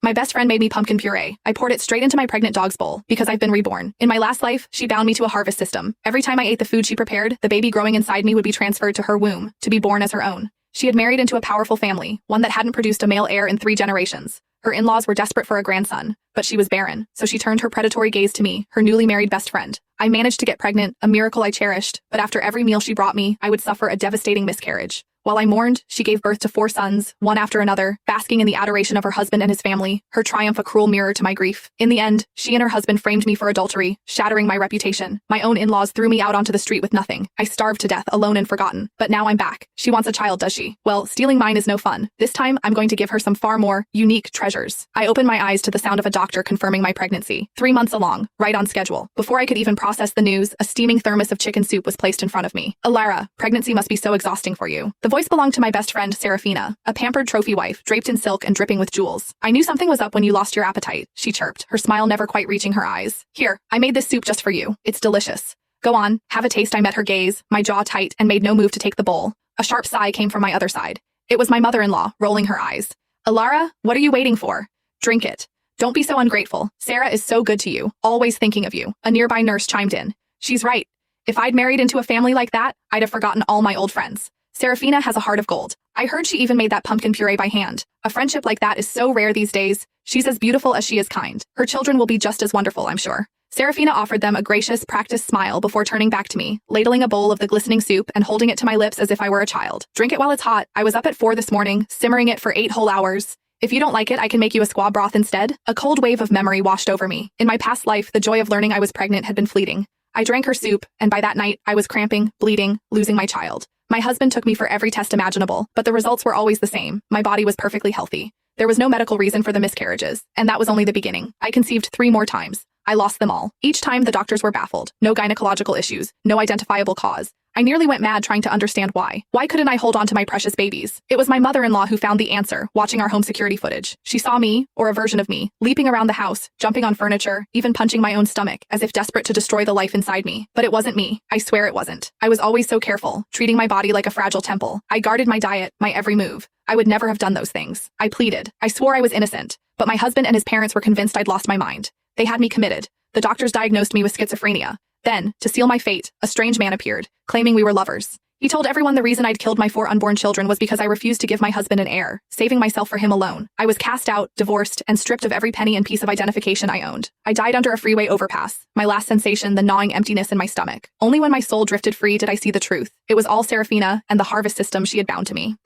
My best friend made me pumpkin puree. I poured it straight into my pregnant dog's bowl because I've been reborn. In my last life, she bound me to a harvest system. Every time I ate the food she prepared, the baby growing inside me would be transferred to her womb to be born as her own. She had married into a powerful family, one that hadn't produced a male heir in 3 generations. Her in-laws were desperate for a grandson, but she was barren, so she turned her predatory gaze to me, her newly married best friend. I managed to get pregnant, a miracle I cherished, but after every meal she brought me, I would suffer a devastating miscarriage. While I mourned, she gave birth to 4 sons, one after another, basking in the adoration of her husband and his family, her triumph a cruel mirror to my grief. In the end, she and her husband framed me for adultery, shattering my reputation. My own in-laws threw me out onto the street with nothing. I starved to death, alone and forgotten. But now I'm back. She wants a child, does she? Well, stealing mine is no fun. This time, I'm going to give her some far more unique treasures. I opened my eyes to the sound of a doctor confirming my pregnancy. 3 months along, right on schedule. Before I could even process the news, a steaming thermos of chicken soup was placed in front of me. Alara, pregnancy must be so exhausting for you. The voice belonged to my best friend, Serafina, a pampered trophy wife, draped in silk and dripping with jewels. I knew something was up when you lost your appetite, she chirped, her smile never quite reaching her eyes. Here, I made this soup just for you. It's delicious. Go on, have a taste. I met her gaze, my jaw tight, and made no move to take the bowl. A sharp sigh came from my other side. It was my mother-in-law, rolling her eyes. Alara, what are you waiting for? Drink it. Don't be so ungrateful. Sarah is so good to you, always thinking of you. A nearby nurse chimed in. She's right. If I'd married into a family like that, I'd have forgotten all my old friends. Serafina has a heart of gold. I heard she even made that pumpkin puree by hand. A friendship like that is so rare these days. She's as beautiful as she is kind. Her children will be just as wonderful, I'm sure. Serafina offered them a gracious, practiced smile before turning back to me, ladling a bowl of the glistening soup and holding it to my lips as if I were a child. Drink it while it's hot. I was up at 4 this morning, simmering it for 8 whole hours. If you don't like it, I can make you a squaw broth instead. A cold wave of memory washed over me. In my past life, the joy of learning I was pregnant had been fleeting. I drank her soup, and by that night, I was cramping, bleeding, losing my child. My husband took me for every test imaginable, but the results were always the same. My body was perfectly healthy. There was no medical reason for the miscarriages, and that was only the beginning. I conceived 3 more times. I lost them all. Each time, the doctors were baffled. No gynecological issues, no identifiable cause. I nearly went mad trying to understand why. Why couldn't I hold on to my precious babies? It was my mother-in-law who found the answer, watching our home security footage. She saw me, or a version of me, leaping around the house, jumping on furniture, even punching my own stomach, as if desperate to destroy the life inside me. But it wasn't me. I swear it wasn't. I was always so careful, treating my body like a fragile temple. I guarded my diet, my every move. I would never have done those things. I pleaded. I swore I was innocent. But my husband and his parents were convinced I'd lost my mind. They had me committed. The doctors diagnosed me with schizophrenia. Then, to seal my fate, a strange man appeared, claiming we were lovers. He told everyone the reason I'd killed my 4 unborn children was because I refused to give my husband an heir, saving myself for him alone. I was cast out, divorced, and stripped of every penny and piece of identification I owned. I died under a freeway overpass. My last sensation, the gnawing emptiness in my stomach. Only when my soul drifted free did I see the truth. It was all Serafina and the harvest system she had bound to me.